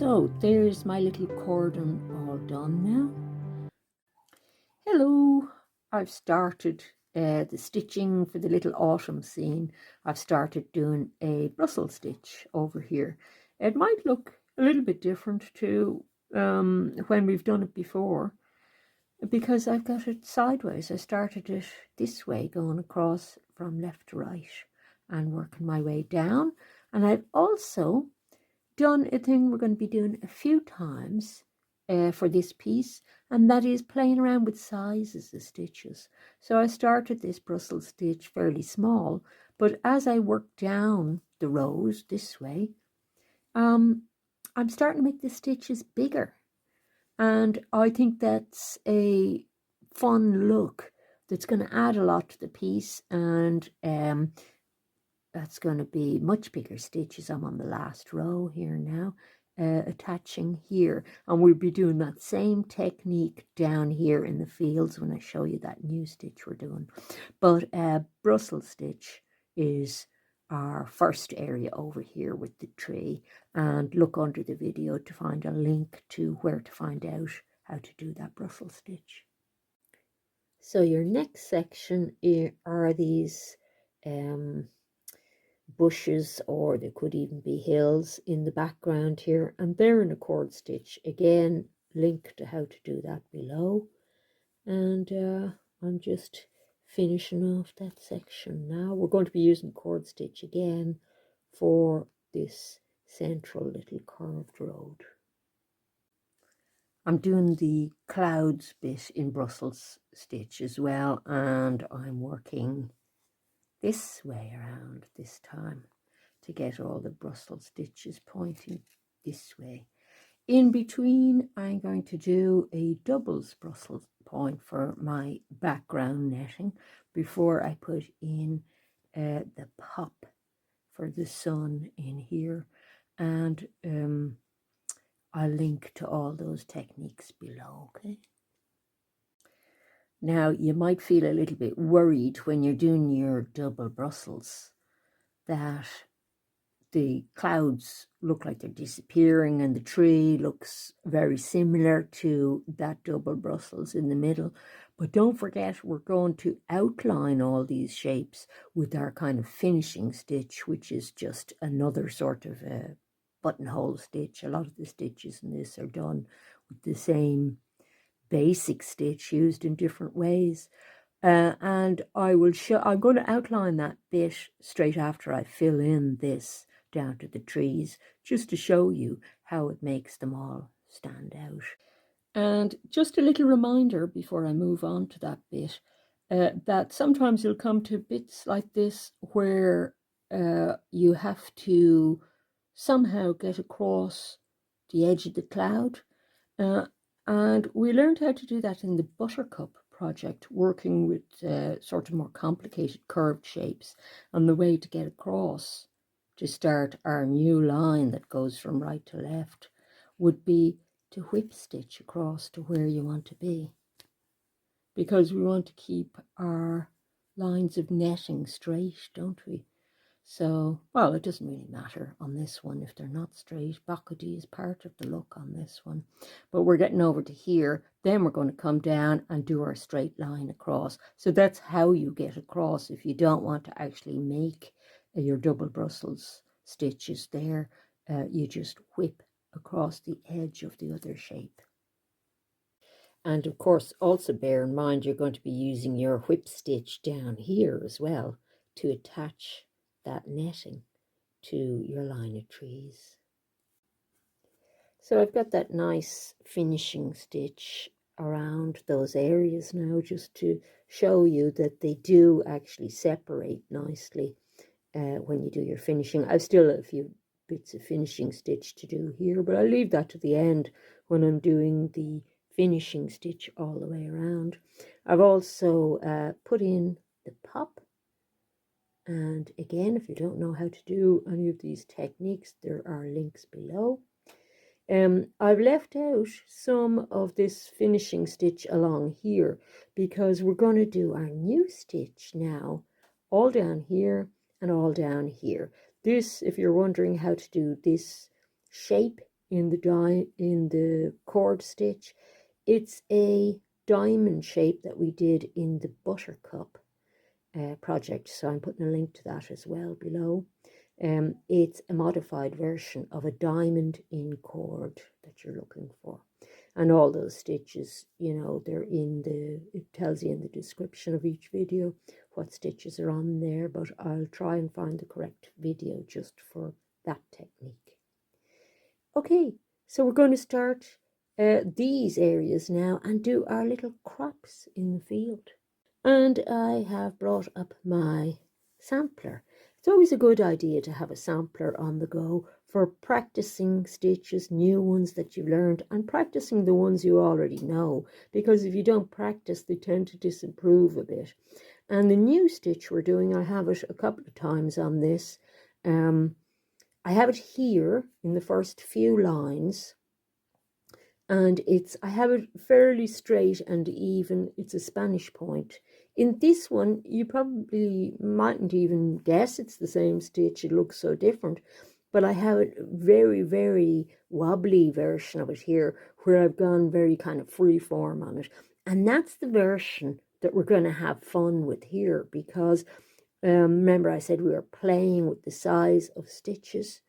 So there's my little cordon all done now. Hello, I've started the stitching for the little autumn scene. I've started doing a Brussels stitch over here. It might look a little bit different to when we've done it before, because I've got it sideways. I started it this way, going across from left to right and working my way down. And I've also done a thing we're going to be doing a few times for this piece, and that is playing around with sizes of stitches. So I started this Brussels stitch fairly small, but as I work down the rows this way, I'm starting to make the stitches bigger, and I think that's a fun look that's going to add a lot to the piece, and that's going to be much bigger stitches. I'm on the last row here now, attaching here, and we'll be doing that same technique down here in the fields when I show you that new stitch we're doing. But Brussels stitch is our first area over here with the tree, and look under the video to find a link to where to find out how to do that Brussels stitch. So your next section are these bushes, or there could even be hills in the background here, and they're in a cord stitch. Again, link to how to do that below. And I'm just finishing off that section now. We're going to be using cord stitch again for this central little curved road. I'm doing the clouds bit in Brussels stitch as well, and I'm working this way around this time to get all the Brussels stitches pointing this way. In between, I'm going to do a doubles Brussels point for my background netting before I put in the pop for the sun in here, and I'll link to all those techniques below, okay? Now, you might feel a little bit worried when you're doing your double Brussels that the clouds look like they're disappearing and the tree looks very similar to that double Brussels in the middle. But don't forget, we're going to outline all these shapes with our kind of finishing stitch, which is just another sort of a buttonhole stitch. A lot of the stitches in this are done with the same basic stitch used in different ways. And I'm going to outline that bit straight after I fill in this down to the trees, just to show you how it makes them all stand out. And just a little reminder before I move on to that bit, that sometimes you'll come to bits like this where you have to somehow get across the edge of the cloud. And we learned how to do that in the Buttercup project, working with sort of more complicated curved shapes. And the way to get across to start our new line that goes from right to left would be to whip stitch across to where you want to be, because we want to keep our lines of netting straight, don't we? So, well, it doesn't really matter on this one if they're not straight. Bakudi is part of the look on this one. But we're getting over to here. Then we're going to come down and do our straight line across. So that's how you get across if you don't want to actually make your double Brussels stitches there. You just whip across the edge of the other shape. And of course, also bear in mind you're going to be using your whip stitch down here as well to attach that netting to your line of trees. So I've got that nice finishing stitch around those areas now, just to show you that they do actually separate nicely when you do your finishing. I've still a few bits of finishing stitch to do here, but I'll leave that to the end when I'm doing the finishing stitch all the way around. I've also put in the pop. And again, if you don't know how to do any of these techniques, there are links below. I've left out some of this finishing stitch along here because we're going to do our new stitch now, all down here and all down here. This, if you're wondering how to do this shape in the cord stitch. It's a diamond shape that we did in the Buttercup project, so I'm putting a link to that as well below. It's a modified version of a diamond in cord that you're looking for. And all those stitches, you know, they're in it tells you in the description of each video what stitches are on there, but I'll try and find the correct video just for that technique. Okay, so we're going to start these areas now and do our little crops in the field. And I have brought up my sampler. It's always a good idea to have a sampler on the go for practicing stitches, new ones that you've learned, and practicing the ones you already know, because if you don't practice, they tend to disapprove a bit. And the new stitch we're doing, I have it a couple of times on this. I have it here in the first few lines, and I have it fairly straight and even. It's a Spanish point. In this one, you probably mightn't even guess it's the same stitch. It looks so different. But I have a very, very wobbly version of it here, where I've gone very kind of free form on it. And that's the version that we're going to have fun with here, because remember I said we were playing with the size of stitches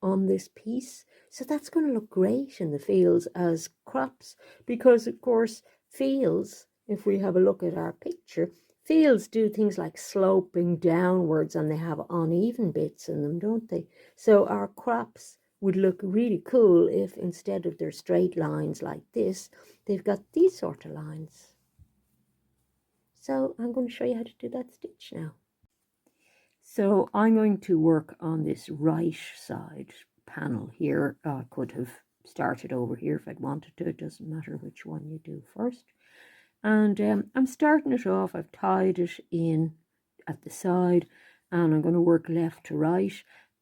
on this piece. So that's going to look great in the fields as crops, because of course fields, if we have a look at our picture, fields do things like sloping downwards, and they have uneven bits in them, don't they? So our crops would look really cool if instead of their straight lines like this, they've got these sort of lines. So I'm going to show you how to do that stitch now. So I'm going to work on this right side panel here. I could have started over here if I'd wanted to. It doesn't matter which one you do first. And I'm starting it off. I've tied it in at the side, and I'm going to work left to right.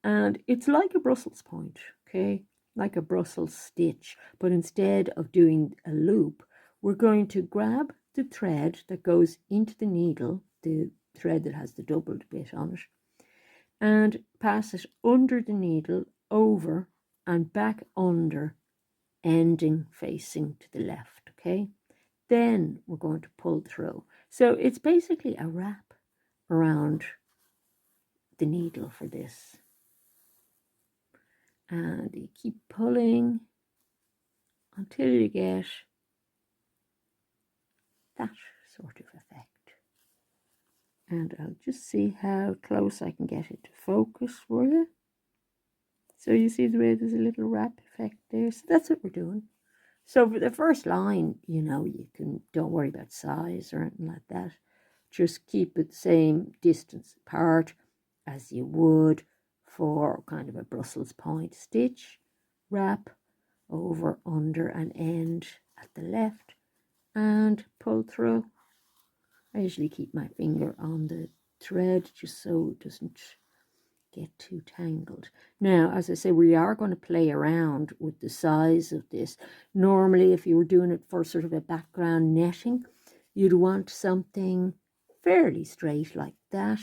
And it's like a Brussels point, okay? Like a Brussels stitch. But instead of doing a loop, we're going to grab the thread that goes into the needle, the thread that has the doubled bit on it, and pass it under the needle, over and back under, ending facing to the left, okay? Then we're going to pull through. So it's basically a wrap around the needle for this. And you keep pulling until you get that sort of effect. And I'll just see how close I can get it to focus for you. So you see the way there's a little wrap effect there. So that's what we're doing. So for the first line, you know, don't worry about size or anything like that. Just keep it the same distance apart as you would for kind of a Brussels point stitch. Wrap over, under, and end at the left, and pull through. I usually keep my finger on the thread just so it doesn't get too tangled. Now, as I say, we are going to play around with the size of this. Normally, if you were doing it for sort of a background netting, you'd want something fairly straight like that.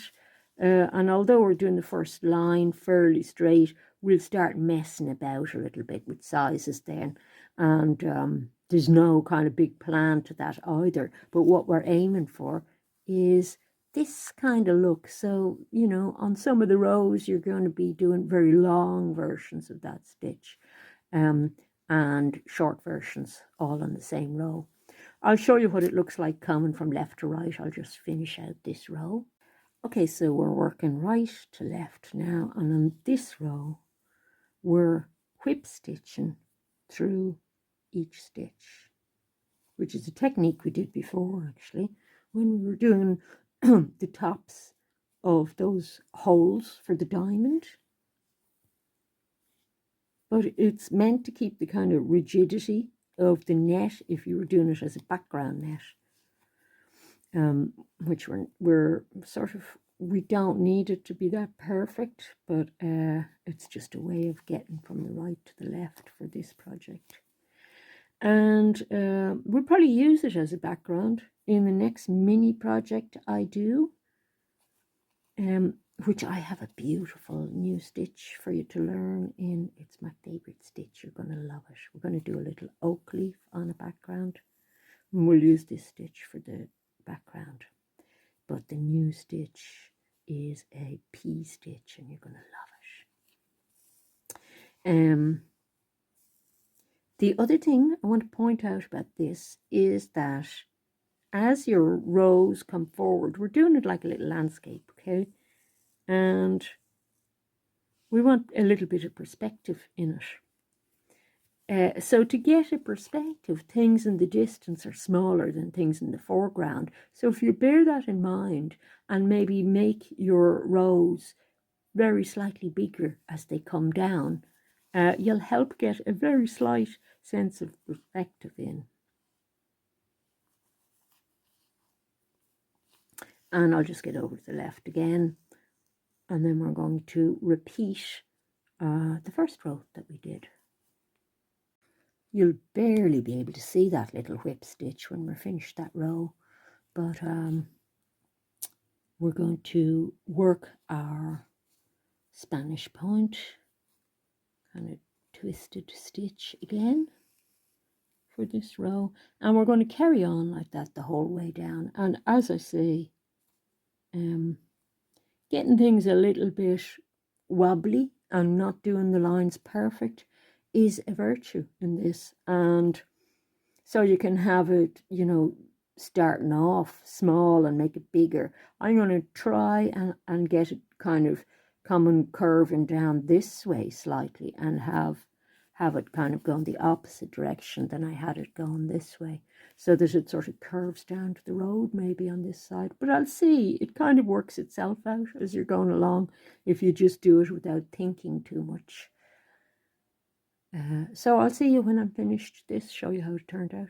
And although we're doing the first line fairly straight, we'll start messing about a little bit with sizes then. And there's no kind of big plan to that either. But what we're aiming for is this kind of look. So, you know, on some of the rows, you're going to be doing very long versions of that stitch, and short versions all on the same row. I'll show you what it looks like coming from left to right. I'll just finish out this row. Okay, so we're working right to left now, and on this row, we're whip stitching through each stitch, which is a technique we did before, actually, when we were doing the tops of those holes for the diamond. But it's meant to keep the kind of rigidity of the net if you were doing it as a background net, which we're sort of, we don't need it to be that perfect, but it's just a way of getting from the right to the left for this project. And we'll probably use it as a background in the next mini project I do. which I have a beautiful new stitch for you to learn in. It's my favorite stitch. You're going to love it. We're going to do a little oak leaf on a background, and we'll use this stitch for the background. But the new stitch is a pea stitch, and you're going to love it. The other thing I want to point out about this is that as your rows come forward, we're doing it like a little landscape, okay? And we want a little bit of perspective in it. So to get a perspective, things in the distance are smaller than things in the foreground. So if you bear that in mind and maybe make your rows very slightly bigger as they come down, you'll help get a very slight sense of perspective in. And I'll just get over to the left again, and then we're going to repeat the first row that we did. You'll barely be able to see that little whip stitch when we're finished that row, but we're going to work our Spanish point, kind of twisted stitch again for this row, and we're going to carry on like that the whole way down. And as I say, getting things a little bit wobbly and not doing the lines perfect is a virtue in this. And so you can have it, you know, starting off small and make it bigger. I'm going to try and get it kind of coming curving down this way slightly, and have it kind of going the opposite direction than I had it going this way, so that it sort of curves down to the road maybe on this side. But I'll see, it kind of works itself out as you're going along if you just do it without thinking too much. So I'll see you when I'm finished this, show you how it turned out.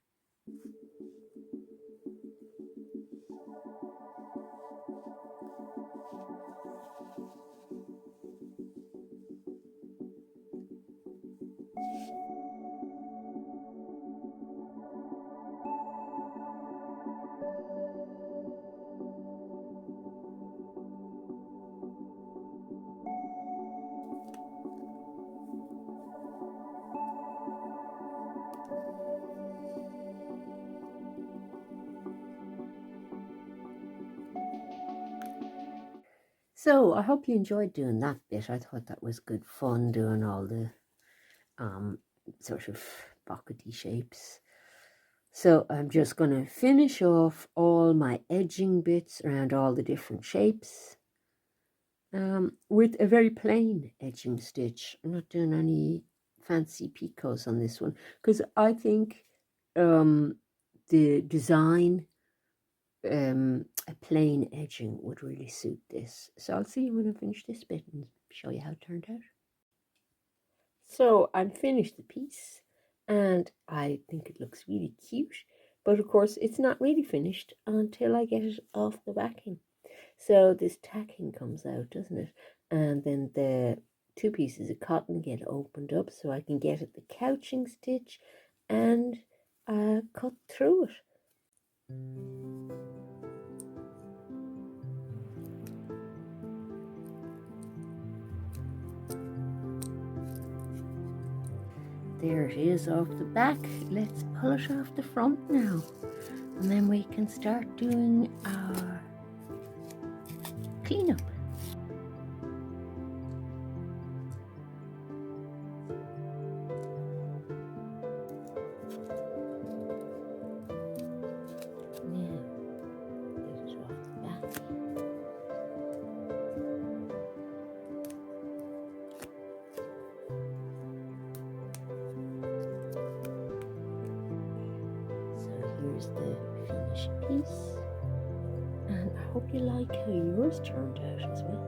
So I hope you enjoyed doing that bit. I thought that was good fun, doing all the sort of pockety shapes. So I'm just going to finish off all my edging bits around all the different shapes with a very plain edging stitch. I'm not doing any fancy picots on this one, because I think the design, a plain edging would really suit this. So I'll see you when I finish this bit and show you how it turned out. So I'm finished the piece, and I think it looks really cute, but of course it's not really finished until I get it off the backing. So this tacking comes out, doesn't it? And then the two pieces of cotton get opened up so I can get at the couching stitch and cut through it. There it is off the back. Let's pull it off the front now, and then we can start doing our cleanup. Here's the finished piece, and I hope you like how yours turned out as well.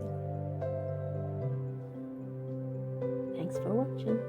Thanks for watching.